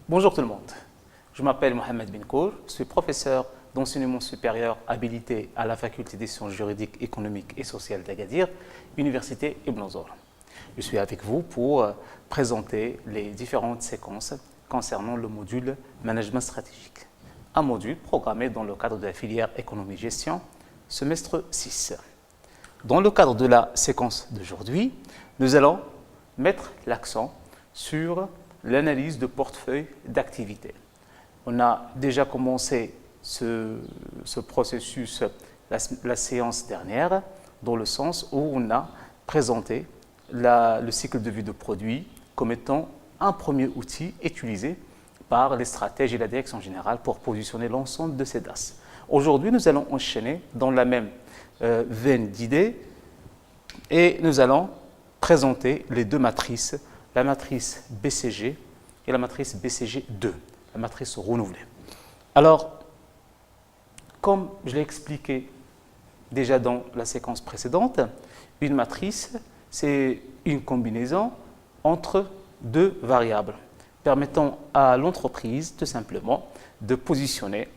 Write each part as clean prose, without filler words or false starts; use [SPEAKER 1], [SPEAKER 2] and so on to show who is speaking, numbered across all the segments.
[SPEAKER 1] Bonjour tout le monde, je m'appelle Mohamed Benkour, je suis professeur d'enseignement supérieur habilité à la faculté des sciences juridiques, économiques et sociales d'Agadir, Université Ibn Zor. Je suis avec vous pour présenter les différentes séquences concernant le module Management stratégique, un module programmé dans le cadre de la filière économie-gestion, semestre 6. Dans le cadre de la séquence d'aujourd'hui, nous allons mettre l'accent sur l'analyse de portefeuille d'activités. On a déjà commencé ce processus la séance dernière, dans le sens où on a présenté le cycle de vie de produit comme étant un premier outil utilisé par les stratèges et la direction générale pour positionner l'ensemble de ces DAS. Aujourd'hui, nous allons enchaîner dans la même veine d'idées et nous allons présenter les deux matrices, la matrice BCG et la matrice BCG2, la matrice renouvelée. Alors, comme je l'ai expliqué déjà dans la séquence précédente, une matrice, c'est une combinaison entre deux variables, permettant à l'entreprise, tout simplement, de positionner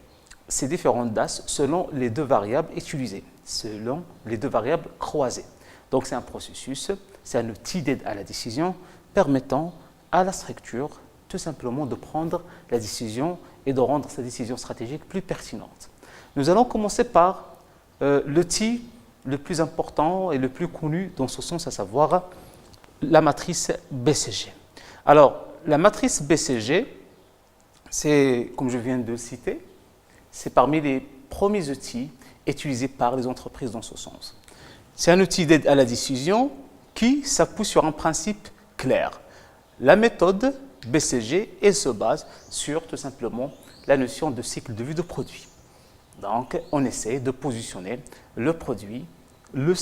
[SPEAKER 1] ces différentes DAS selon les deux variables utilisées, selon les deux variables croisées. Donc, c'est un processus, c'est un outil d'aide à la décision permettant à la structure, tout simplement, de prendre la décision et de rendre sa décision stratégique plus pertinente. Nous allons commencer par l'outil le plus important et le plus connu dans ce sens, à savoir la matrice BCG. Alors, la matrice BCG, c'est, comme je viens de le citer, c'est parmi les premiers outils utilisés par les entreprises dans ce sens. C'est un outil d'aide à la décision qui s'appuie sur un principe clair. La méthode BCG elle se base sur tout simplement la notion de cycle de vie de produit. Donc, on essaie de positionner le produit, le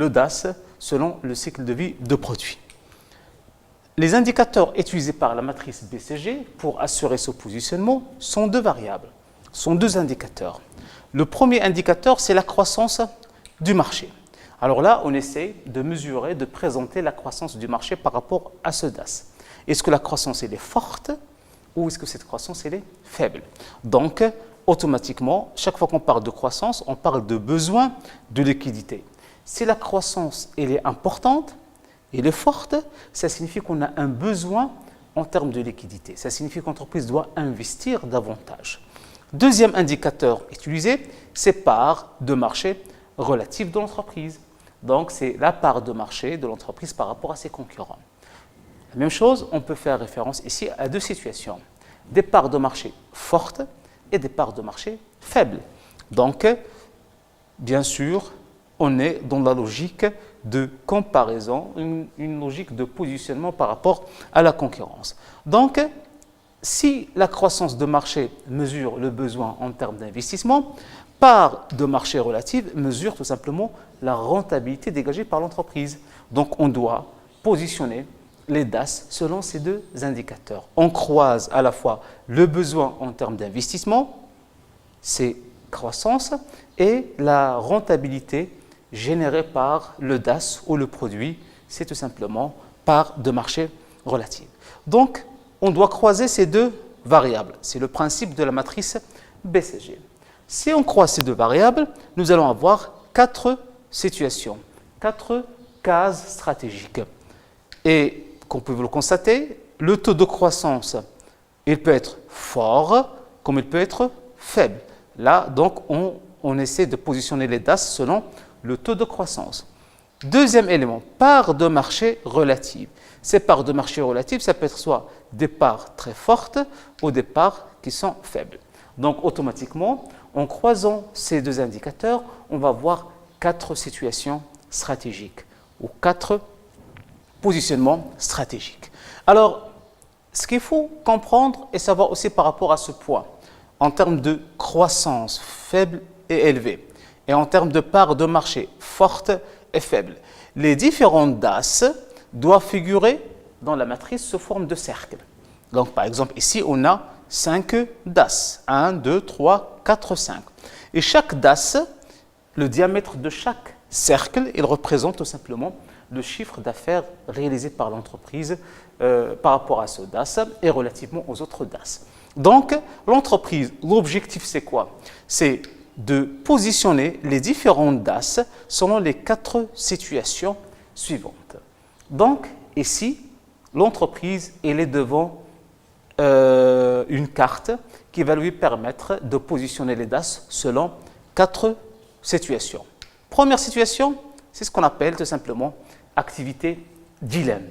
[SPEAKER 1] DAS selon le cycle de vie de produit. Les indicateurs utilisés par la matrice BCG pour assurer ce positionnement sont deux variables, sont deux indicateurs. Le premier indicateur, c'est la croissance du marché. Alors là, on essaie de mesurer, de présenter la croissance du marché par rapport à ce DAS. Est-ce que la croissance elle est forte ou est-ce que cette croissance elle est faible? Donc, automatiquement, chaque fois qu'on parle de croissance, on parle de besoin de liquidité. Si la croissance elle est importante, elle est forte, ça signifie qu'on a un besoin en termes de liquidité. Ça signifie que l'entreprise doit investir davantage. Deuxième indicateur utilisé, c'est part de marché relative de l'entreprise. Donc, c'est la part de marché de l'entreprise par rapport à ses concurrents. La même chose, on peut faire référence ici à deux situations. Des parts de marché fortes et des parts de marché faibles. Donc, bien sûr, on est dans la logique de comparaison, une logique de positionnement par rapport à la concurrence. Donc, si la croissance de marché mesure le besoin en termes d'investissement, part de marché relative mesure tout simplement la rentabilité dégagée par l'entreprise. Donc, on doit positionner les DAS selon ces deux indicateurs. On croise à la fois le besoin en termes d'investissement, c'est croissance, et la rentabilité générée par le DAS ou le produit, c'est tout simplement part de marché relative. Donc, on doit croiser ces deux variables. C'est le principe de la matrice BCG. Si on croise ces deux variables, nous allons avoir quatre situations, quatre cases stratégiques. Et comme vous pouvez le constater, le taux de croissance, il peut être fort comme il peut être faible. Là, donc, on essaie de positionner les DAS selon le taux de croissance. Deuxième élément, part de marché relative. Ces parts de marché relative, ça peut être soit des parts très fortes ou des parts qui sont faibles. Donc, automatiquement, en croisant ces deux indicateurs, on va voir quatre situations stratégiques ou quatre positionnements stratégiques. Alors, ce qu'il faut comprendre et savoir aussi par rapport à ce point, en termes de croissance faible et élevée, et en termes de part de marché forte et faible, les différentes DAS doivent figurer dans la matrice sous forme de cercle. Donc, par exemple, ici, on a 5 DAS. 1, 2, 3, 4, 5. Et chaque DAS, le diamètre de chaque cercle, il représente tout simplement le chiffre d'affaires réalisé par l'entreprise par rapport à ce DAS et relativement aux autres DAS. Donc, l'entreprise, l'objectif c'est quoi? C'est de positionner les différents DAS selon les 4 situations suivantes. Donc, ici, l'entreprise elle est devant une carte qui va lui permettre de positionner les DAS selon 4 situations. Première situation, c'est ce qu'on appelle tout simplement activité dilemme.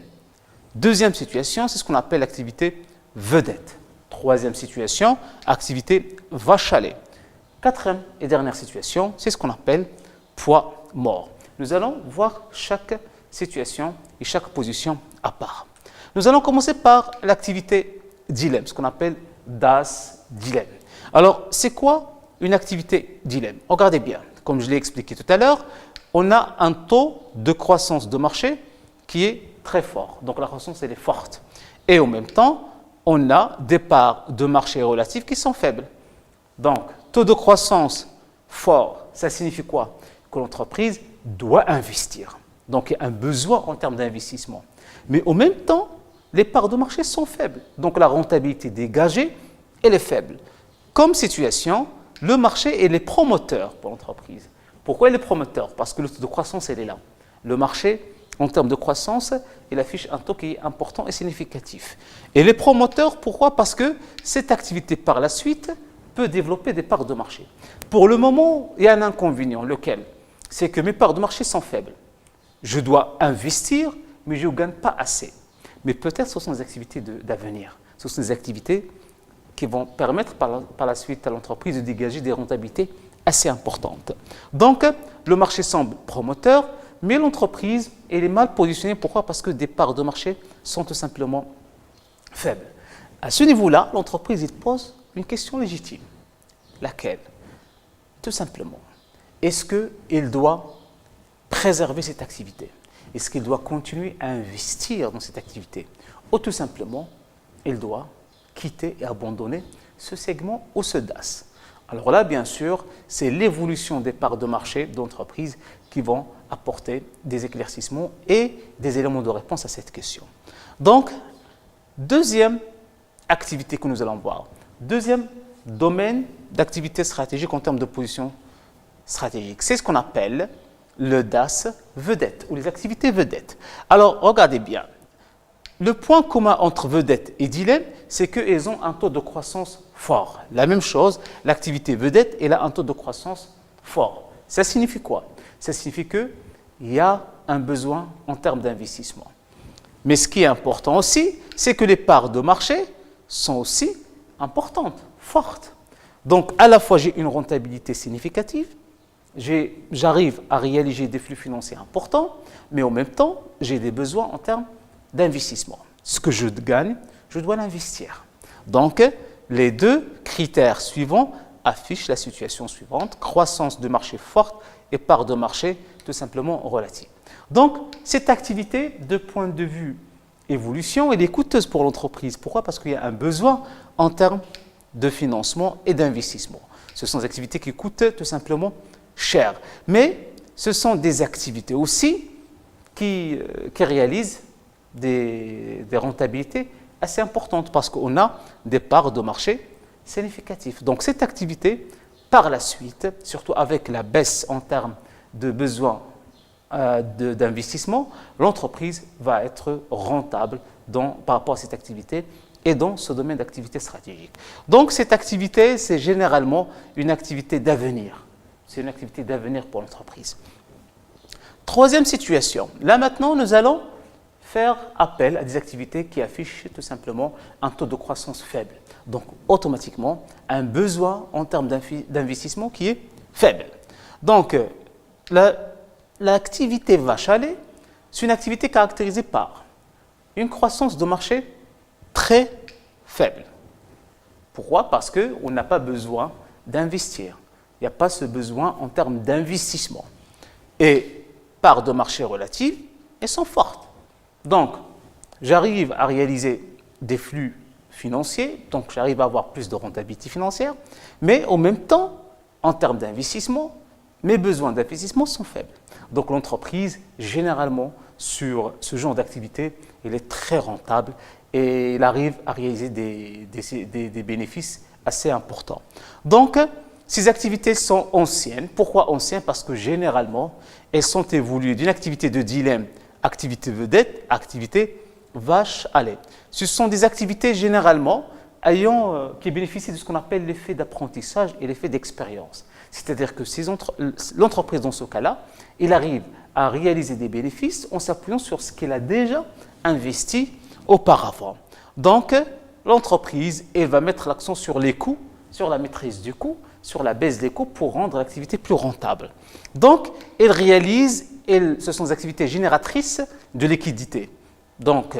[SPEAKER 1] Deuxième situation, c'est ce qu'on appelle activité vedette. Troisième situation, activité vache à lait. Quatrième et dernière situation, c'est ce qu'on appelle poids mort. Nous allons voir chaque situation et chaque position à part. Nous allons commencer par l'activité dilemme, ce qu'on appelle DAS dilemme. Alors, c'est quoi une activité dilemme? Regardez bien, comme je l'ai expliqué tout à l'heure, on a un taux de croissance de marché qui est très fort. Donc, la croissance, elle est forte. Et en même temps, on a des parts de marché relatives qui sont faibles. Donc, taux de croissance fort, ça signifie quoi? Que l'entreprise doit investir. Donc, il y a un besoin en termes d'investissement. Mais en même temps, les parts de marché sont faibles. Donc, la rentabilité dégagée, elle est faible. Comme situation, le marché est les promoteurs pour l'entreprise. Pourquoi il est promoteur? Parce que le taux de croissance, elle est là. Le marché, en termes de croissance, il affiche un taux qui est important et significatif. Et les promoteurs, pourquoi? Parce que cette activité, par la suite, peut développer des parts de marché. Pour le moment, il y a un inconvénient, lequel? C'est que mes parts de marché sont faibles. Je dois investir, mais je ne gagne pas assez. Mais peut-être ce sont des activités d'avenir. Ce sont des activités qui vont permettre par la suite à l'entreprise de dégager des rentabilités assez importantes. Donc, le marché semble promoteur, mais l'entreprise elle est mal positionnée. Pourquoi? Parce que des parts de marché sont tout simplement faibles. À ce niveau-là, l'entreprise pose une question légitime. Laquelle? Tout simplement, est-ce qu'elle doit préserver cette activité? Est-ce qu'elle doit continuer à investir dans cette activité? Ou tout simplement, elle doit quitter et abandonner ce segment ou ce DAS? Alors là, bien sûr, c'est l'évolution des parts de marché d'entreprise qui vont apporter des éclaircissements et des éléments de réponse à cette question. Donc, deuxième activité que nous allons voir. Deuxième domaine d'activité stratégique en termes de position stratégique. C'est ce qu'on appelle le DAS vedette ou les activités vedettes. Alors, regardez bien. Le point commun entre vedette et dilemme, c'est qu'elles ont un taux de croissance fort. La même chose, l'activité vedette, elle a un taux de croissance fort. Ça signifie quoi? Ça signifie qu'il y a un besoin en termes d'investissement. Mais ce qui est important aussi, c'est que les parts de marché sont aussi importantes, fortes. Donc, à la fois, j'ai une rentabilité significative, j'arrive à réaliser des flux financiers importants, mais en même temps, j'ai des besoins en termes d'investissement. Ce que je gagne, je dois l'investir. Donc, les deux critères suivants affichent la situation suivante, croissance de marché forte et part de marché tout simplement relative. Donc, cette activité, de point de vue évolution, elle est coûteuse pour l'entreprise. Pourquoi? Parce qu'il y a un besoin en termes de financement et d'investissement. Ce sont des activités qui coûtent tout simplement cher. Mais ce sont des activités aussi qui réalisent des rentabilités assez importantes parce qu'on a des parts de marché significatives. Donc cette activité, par la suite, surtout avec la baisse en termes de besoins d'investissement, l'entreprise va être rentable par rapport à cette activité et dans ce domaine d'activité stratégique. Donc cette activité, c'est généralement une activité d'avenir. C'est une activité d'avenir pour l'entreprise. Troisième situation. Là maintenant, nous allons faire appel à des activités qui affichent tout simplement un taux de croissance faible. Donc automatiquement, un besoin en termes d'investissement qui est faible. Donc l'activité vache à lait, c'est une activité caractérisée par une croissance de marché très faible. Pourquoi? Parce qu'on n'a pas besoin d'investir. Il n'y a pas ce besoin en termes d'investissement. Et parts de marché relatives, elles sont fortes. Donc, j'arrive à réaliser des flux financiers, donc j'arrive à avoir plus de rentabilité financière, mais en même temps, en termes d'investissement, mes besoins d'investissement sont faibles. Donc l'entreprise, généralement, sur ce genre d'activité, elle est très rentable et elle arrive à réaliser des bénéfices assez importants. Donc, ces activités sont anciennes. Pourquoi anciennes? Parce que généralement, elles sont évoluées d'une activité de dilemme, activité vedette, activité vache à lait. Ce sont des activités généralement qui bénéficient de ce qu'on appelle l'effet d'apprentissage et l'effet d'expérience. C'est-à-dire que l'entreprise, dans ce cas-là, elle arrive à réaliser des bénéfices en s'appuyant sur ce qu'elle a déjà investi auparavant. Donc, l'entreprise, elle va mettre l'accent sur les coûts, sur la maîtrise du coût, sur la baisse des coûts pour rendre l'activité plus rentable. Donc, elle réalise, ce sont des activités génératrices de liquidité. Donc,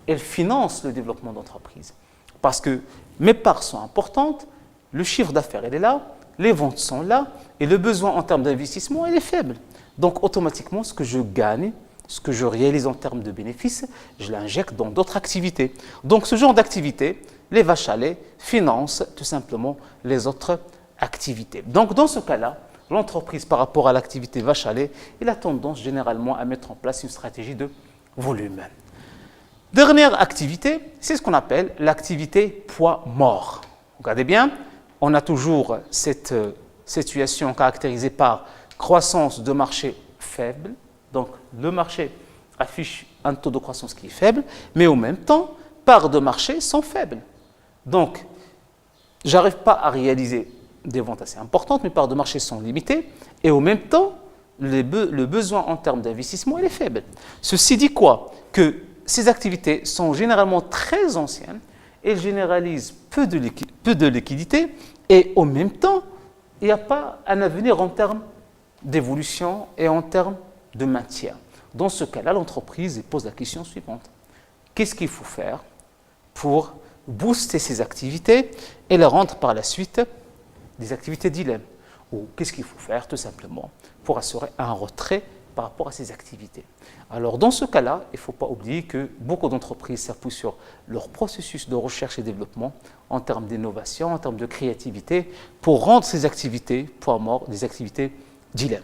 [SPEAKER 1] elle finance le développement d'entreprise. Parce que mes parts sont importantes, le chiffre d'affaires, il est là, les ventes sont là, et le besoin en termes d'investissement, il est faible. Donc, automatiquement, ce que je gagne, ce que je réalise en termes de bénéfices, je l'injecte dans d'autres activités. Donc, ce genre d'activité, les vaches à lait financent tout simplement les autres activités. Donc, dans ce cas-là, l'entreprise, par rapport à l'activité vache à lait, elle a tendance généralement à mettre en place une stratégie de volume. Dernière activité, c'est ce qu'on appelle l'activité poids mort. Regardez bien, on a toujours cette situation caractérisée par croissance de marché faible. Donc, le marché affiche un taux de croissance qui est faible, mais en même temps, parts de marché sont faibles. Donc, je n'arrive pas à réaliser des ventes assez importantes, mes parts de marché sont limitées, et en même temps, le besoin en termes d'investissement est faible. Ceci dit quoi? Que ces activités sont généralement très anciennes, elles généralisent peu de liquidité, et en même temps, il n'y a pas un avenir en termes d'évolution et en termes de maintien. Dans ce cas-là, l'entreprise pose la question suivante. Qu'est-ce qu'il faut faire pour booster ces activités et les rendre par la suite des activités dilemme? Ou qu'est-ce qu'il faut faire tout simplement pour assurer un retrait par rapport à ces activités? Alors dans ce cas-là, il ne faut pas oublier que beaucoup d'entreprises s'appuient sur leur processus de recherche et développement en termes d'innovation, en termes de créativité, pour rendre ces activités poids mort des activités dilemme.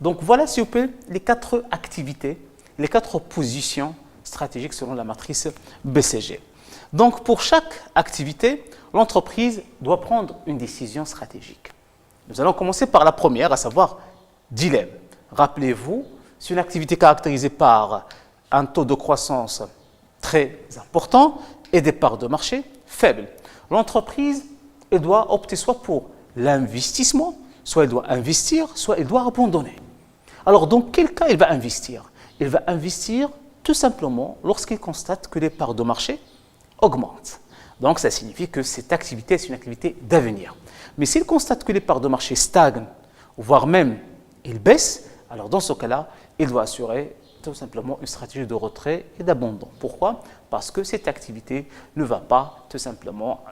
[SPEAKER 1] Donc voilà, s'il vous plaît, les 4 activités, les 4 positions stratégiques selon la matrice BCG. Donc pour chaque activité, l'entreprise doit prendre une décision stratégique. Nous allons commencer par la première, à savoir dilemme. Rappelez-vous, c'est une activité caractérisée par un taux de croissance très important et des parts de marché faibles. L'entreprise, elle doit opter soit pour l'investissement, soit elle doit investir, soit elle doit abandonner. Alors, dans quel cas elle va investir? Elle va investir tout simplement lorsqu'elle constate que les parts de marché augmentent. Donc, ça signifie que cette activité, c'est une activité d'avenir. Mais s'il constate que les parts de marché stagnent, voire même ils baissent, alors dans ce cas-là, il doit assurer tout simplement une stratégie de retrait et d'abandon. Pourquoi? Parce que cette activité ne va pas tout simplement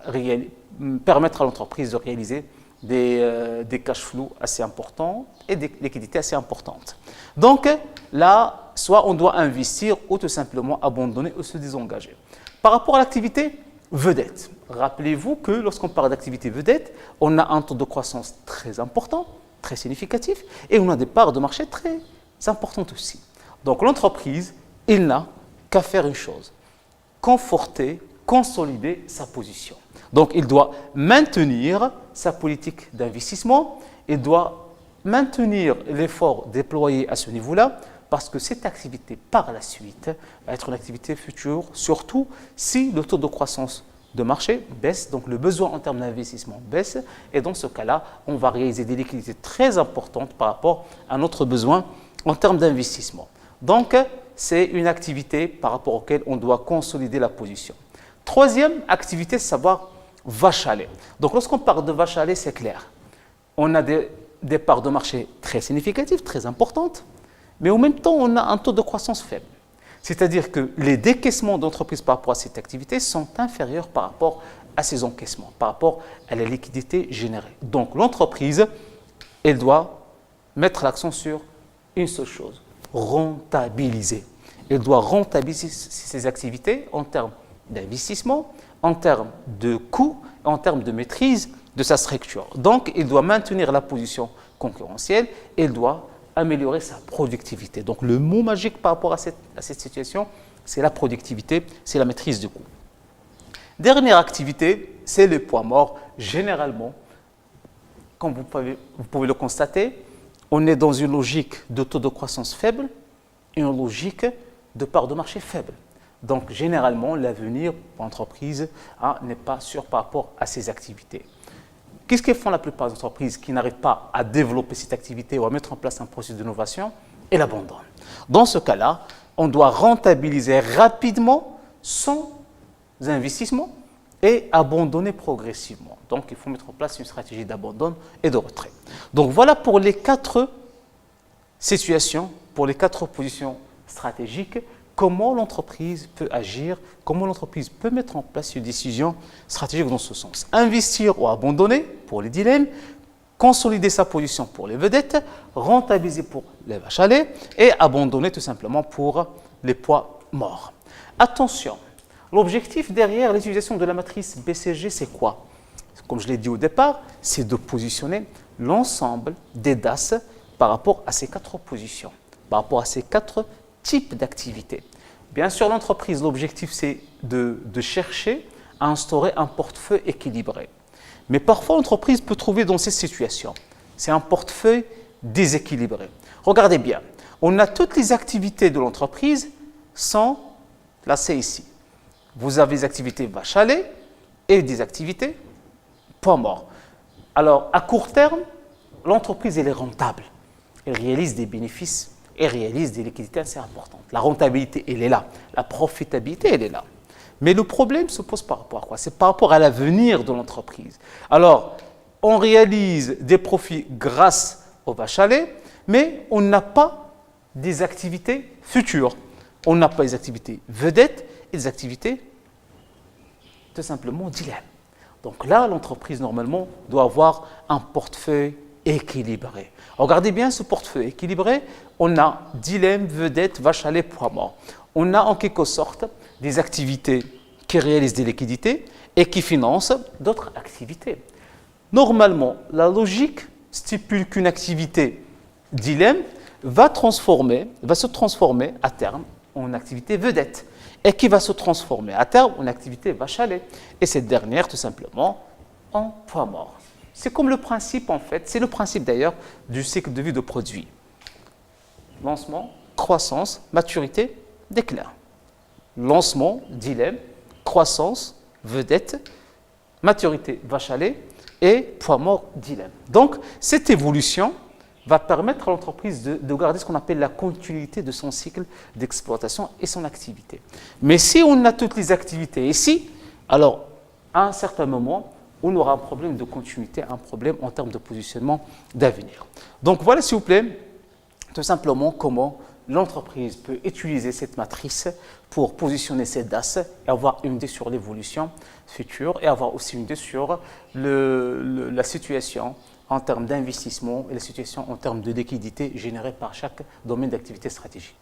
[SPEAKER 1] permettre à l'entreprise de réaliser des cash flows assez importants et des liquidités assez importantes. Donc là, soit on doit investir ou tout simplement abandonner ou se désengager. Par rapport à l'activité vedette, rappelez-vous que lorsqu'on parle d'activité vedette, on a un taux de croissance très important, très significatif, et on a des parts de marché très importantes aussi. Donc l'entreprise, il n'a qu'à faire une chose, conforter, consolider sa position. Donc il doit maintenir sa politique d'investissement, il doit maintenir l'effort déployé à ce niveau-là, parce que cette activité, par la suite, va être une activité future, surtout si le taux de croissance de marché baisse, donc le besoin en termes d'investissement baisse, et dans ce cas-là, on va réaliser des liquidités très importantes par rapport à notre besoin en termes d'investissement. Donc, c'est une activité par rapport auquel on doit consolider la position. Troisième activité, c'est savoir vache à lait. Donc, lorsqu'on parle de vache à lait, c'est clair. On a des parts de marché très significatives, très importantes, mais en même temps, on a un taux de croissance faible. C'est-à-dire que les décaissements d'entreprises par rapport à cette activité sont inférieurs par rapport à ces encaissements, par rapport à la liquidité générée. Donc, l'entreprise, elle doit mettre l'accent sur une seule chose, rentabiliser. Elle doit rentabiliser ses activités en termes d'investissement, en termes de coûts, en termes de maîtrise de sa structure. Donc, il doit maintenir la position concurrentielle, elle doit améliorer sa productivité. Donc le mot magique par rapport à cette situation, c'est la productivité, c'est la maîtrise du coût. Dernière activité, c'est le poids mort. Généralement, comme vous pouvez le constater, on est dans une logique de taux de croissance faible et une logique de part de marché faible. Donc, généralement, l'avenir pour l'entreprise n'est pas sûr par rapport à ces activités. Qu'est-ce que font la plupart des entreprises qui n'arrivent pas à développer cette activité ou à mettre en place un processus d'innovation? Elles l'abandonnent. Dans ce cas-là, on doit rentabiliser rapidement sans investissement et abandonner progressivement. Donc, il faut mettre en place une stratégie d'abandon et de retrait. Donc, voilà pour les 4 situations, pour les 4 positions stratégiques, comment l'entreprise peut agir, comment l'entreprise peut mettre en place une décision stratégique dans ce sens. Investir ou abandonner pour les dilemmes, consolider sa position pour les vedettes, rentabiliser pour les vaches à lait et abandonner tout simplement pour les poids morts. Attention, l'objectif derrière l'utilisation de la matrice BCG, c'est quoi? Comme je l'ai dit au départ, c'est de positionner l'ensemble des DAS par rapport à ces 4 positions, par rapport à ces 4 types d'activités. Bien sûr, l'entreprise, l'objectif, c'est de chercher à instaurer un portefeuille équilibré. Mais parfois, l'entreprise peut trouver dans ces situations, c'est un portefeuille déséquilibré. Regardez bien, on a toutes les activités de l'entreprise sont placées ici. Vous avez des activités vache à lait et des activités poids mort. Alors, à court terme, l'entreprise elle est rentable. Elle réalise des bénéfices et réalise des liquidités assez importantes. La rentabilité, elle est là. La profitabilité, elle est là. Mais le problème se pose par rapport à quoi? C'est par rapport à l'avenir de l'entreprise. Alors, on réalise des profits grâce aux vaches à lait, mais on n'a pas des activités futures. On n'a pas des activités vedettes et des activités tout simplement dilemme. Donc là, l'entreprise, normalement, doit avoir un portefeuille équilibré. Regardez bien ce portefeuille équilibré. On a dilemme, vedette, vache à lait, poids mort. On a en quelque sorte des activités qui réalisent des liquidités et qui financent d'autres activités. Normalement, la logique stipule qu'une activité dilemme va se transformer à terme en activité vedette et qui va se transformer à terme en activité vache à lait. Et cette dernière, tout simplement, en poids mort. C'est comme le principe, en fait, c'est le principe d'ailleurs du cycle de vie de produit. Lancement, croissance, maturité, déclin. Lancement, dilemme, croissance, vedette, maturité, vache à lait et poids mort, dilemme. Donc, cette évolution va permettre à l'entreprise de garder ce qu'on appelle la continuité de son cycle d'exploitation et son activité. Mais si on a toutes les activités ici, alors à un certain moment, on aura un problème de continuité, un problème en termes de positionnement d'avenir. Donc voilà, s'il vous plaît, tout simplement comment l'entreprise peut utiliser cette matrice pour positionner ses DAS et avoir une idée sur l'évolution future et avoir aussi une idée sur la situation en termes d'investissement et la situation en termes de liquidité générée par chaque domaine d'activité stratégique.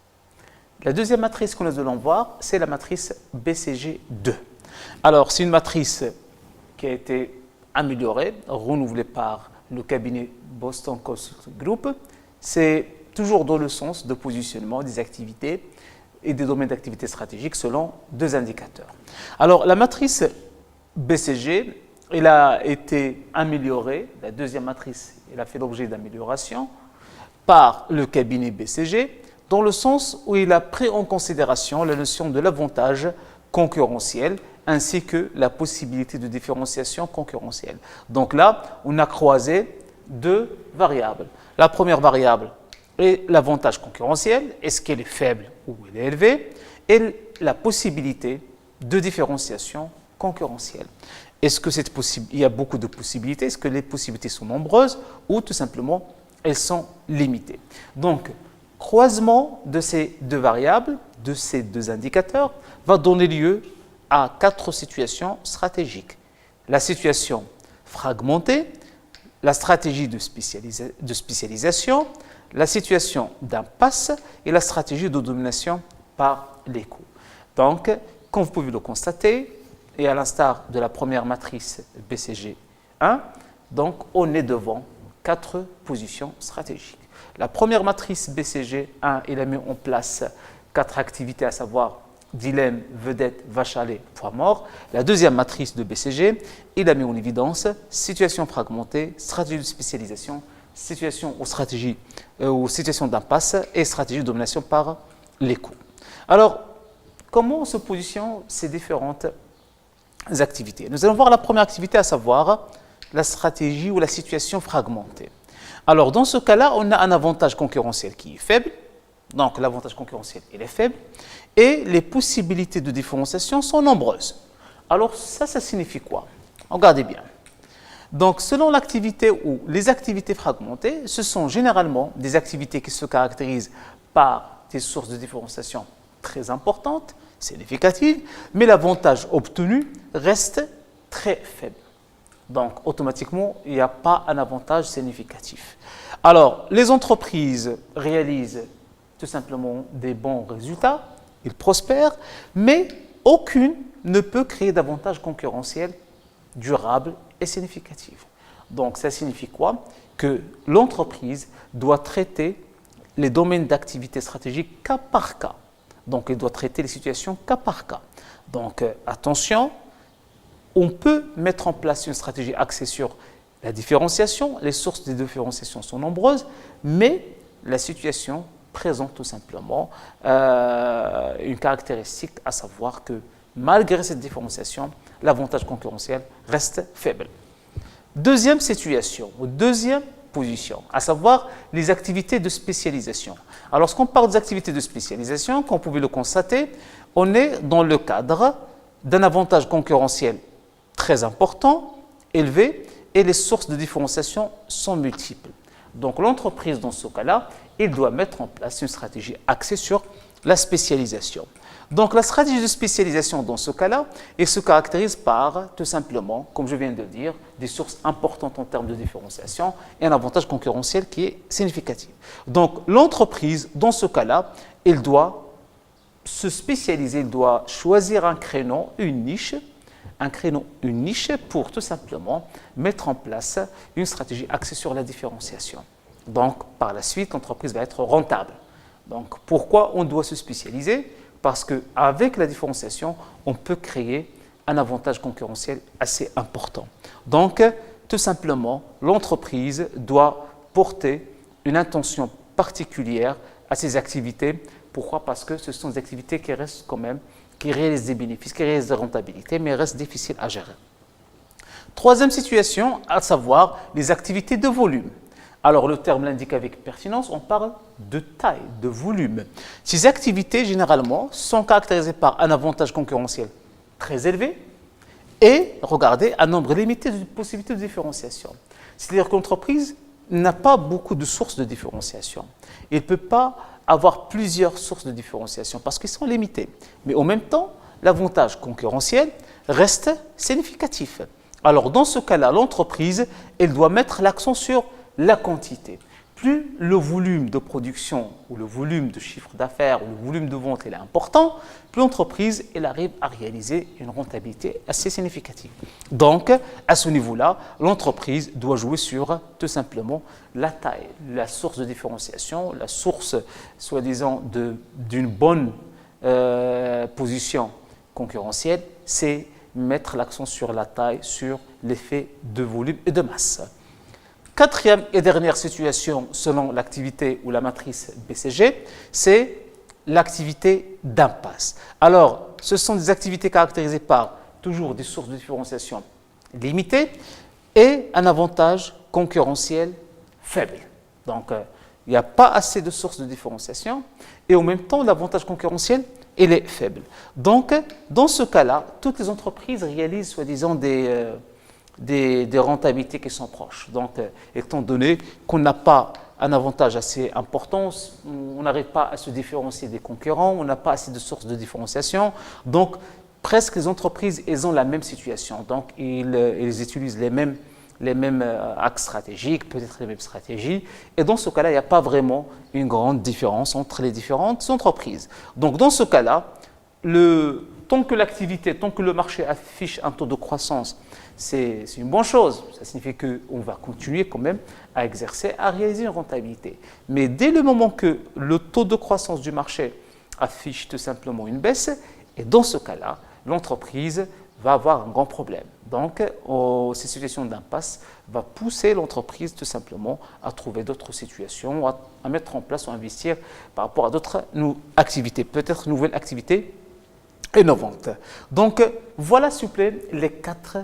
[SPEAKER 1] La deuxième matrice que nous allons voir, c'est la matrice BCG2. Alors, c'est une matrice qui a été améliorée, renouvelée par le cabinet Boston Consulting Group. C'est toujours dans le sens de positionnement des activités et des domaines d'activité stratégiques selon 2 indicateurs. Alors, la matrice BCG, elle a été améliorée, la deuxième matrice, elle a fait l'objet d'amélioration par le cabinet BCG, dans le sens où il a pris en considération la notion de l'avantage concurrentiel ainsi que la possibilité de différenciation concurrentielle. Donc là, on a croisé 2 variables. La première variable est l'avantage concurrentiel, est-ce qu'elle est faible ou elle est élevée, et la possibilité de différenciation concurrentielle. Est-ce que il y a beaucoup de possibilités? Est-ce que les possibilités sont nombreuses ou tout simplement elles sont limitées? Donc, croisement de ces 2 variables, de ces 2 indicateurs, va donner lieu à 4 situations stratégiques. La situation fragmentée, la stratégie de spécialisation, la situation d'impasse et la stratégie de domination par les coûts. Donc, comme vous pouvez le constater, et à l'instar de la première matrice BCG1, donc on est devant 4 positions stratégiques. La première matrice BCG, 1, il a mis en place 4 activités, à savoir dilemme, vedette, vache à lait, poids mort. La deuxième matrice de BCG, il a mis en évidence situation fragmentée, stratégie de spécialisation, situation ou stratégie ou situation d'impasse et stratégie de domination par les coûts. Alors, comment se positionnent ces différentes activités? Nous allons voir la première activité, à savoir la stratégie ou la situation fragmentée. Alors, dans ce cas-là, on a un avantage concurrentiel qui est faible. Donc, l'avantage concurrentiel, il est faible. Et les possibilités de différenciation sont nombreuses. Alors, ça signifie quoi? Regardez bien. Donc, selon l'activité ou les activités fragmentées, ce sont généralement des activités qui se caractérisent par des sources de différenciation très importantes, significatives, mais l'avantage obtenu reste très faible. Donc, automatiquement, il n'y a pas un avantage significatif. Alors, les entreprises réalisent tout simplement des bons résultats, ils prospèrent, mais aucune ne peut créer d'avantage concurrentiel durable et significatif. Donc, ça signifie quoi? Que l'entreprise doit traiter les domaines d'activité stratégique cas par cas. Donc, elle doit traiter les situations cas par cas. Donc, attention, on peut mettre en place une stratégie axée sur la différenciation. Les sources de différenciation sont nombreuses, mais la situation présente tout simplement une caractéristique, à savoir que malgré cette différenciation, l'avantage concurrentiel reste faible. Deuxième situation, ou deuxième position, à savoir les activités de spécialisation. Alors, lorsqu'on parle des activités de spécialisation, comme vous pouvez le constater, on est dans le cadre d'un avantage concurrentiel très important, élevé, et les sources de différenciation sont multiples. Donc, l'entreprise, dans ce cas-là, elle doit mettre en place une stratégie axée sur la spécialisation. Donc, la stratégie de spécialisation, dans ce cas-là, elle se caractérise par, tout simplement, comme je viens de le dire, des sources importantes en termes de différenciation et un avantage concurrentiel qui est significatif. Donc, l'entreprise, dans ce cas-là, elle doit se spécialiser, elle doit choisir un créneau, une niche pour tout simplement mettre en place une stratégie axée sur la différenciation. Donc, par la suite, l'entreprise va être rentable. Donc, pourquoi on doit se spécialiser? Parce qu'avec la différenciation, on peut créer un avantage concurrentiel assez important. Donc, tout simplement, l'entreprise doit porter une attention particulière à ses activités. Pourquoi? Parce que ce sont des activités qui restent quand même, qui réalisent des bénéfices, qui réalisent des rentabilités, mais restent difficiles à gérer. Troisième situation, à savoir les activités de volume. Alors, le terme l'indique avec pertinence, on parle de taille, de volume. Ces activités, généralement, sont caractérisées par un avantage concurrentiel très élevé et, regardez, un nombre limité de possibilités de différenciation. C'est-à-dire que l'entreprise n'a pas beaucoup de sources de différenciation. Elle ne peut pas avoir plusieurs sources de différenciation parce qu'elles sont limitées. Mais en même temps, l'avantage concurrentiel reste significatif. Alors, dans ce cas-là, l'entreprise, elle doit mettre l'accent sur la quantité. Plus le volume de production ou le volume de chiffre d'affaires ou le volume de vente est important, plus l'entreprise elle arrive à réaliser une rentabilité assez significative. Donc, à ce niveau-là, l'entreprise doit jouer sur tout simplement la taille, la source de différenciation, la source, soi-disant, d'une bonne position concurrentielle, c'est mettre l'accent sur la taille, sur l'effet de volume et de masse. Quatrième et dernière situation selon l'activité ou la matrice BCG, c'est l'activité d'impasse. Alors, ce sont des activités caractérisées par toujours des sources de différenciation limitées et un avantage concurrentiel faible. Donc, il n'y a pas assez de sources de différenciation et en même temps, l'avantage concurrentiel, il est faible. Donc, dans ce cas-là, toutes les entreprises réalisent, soi-disant, des rentabilités qui sont proches. Donc, étant donné qu'on n'a pas un avantage assez important, on n'arrive pas à se différencier des concurrents, on n'a pas assez de sources de différenciation. Donc, presque les entreprises, elles ont la même situation. Donc, ils utilisent les mêmes axes stratégiques, peut-être les mêmes stratégies. Et dans ce cas-là, il n'y a pas vraiment une grande différence entre les différentes entreprises. Donc, dans ce cas-là, le tant que l'activité, tant que le marché affiche un taux de croissance, c'est une bonne chose. Ça signifie qu'on va continuer quand même à exercer, à réaliser une rentabilité. Mais dès le moment que le taux de croissance du marché affiche tout simplement une baisse, et dans ce cas-là, l'entreprise va avoir un grand problème. Donc, cette situation d'impasse va pousser l'entreprise tout simplement à trouver d'autres situations, à mettre en place ou à investir par rapport à d'autres activités, peut-être nouvelles activités innovantes. Donc, voilà, s'il vous plaît, les 4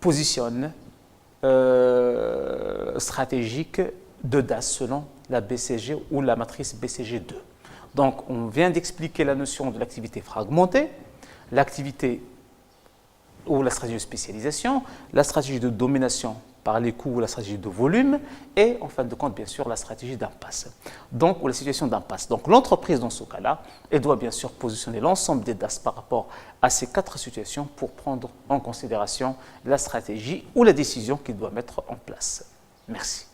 [SPEAKER 1] positions stratégiques de DAS selon la BCG ou la matrice BCG2. Donc, on vient d'expliquer la notion de l'activité fragmentée, l'activité ou la stratégie de spécialisation, la stratégie de domination par les coûts ou la stratégie de volume et en fin de compte, bien sûr, la stratégie d'impasse. Donc, ou la situation d'impasse. Donc, l'entreprise, dans ce cas-là, elle doit bien sûr positionner l'ensemble des DAS par rapport à ces 4 situations pour prendre en considération la stratégie ou la décision qu'il doit mettre en place. Merci.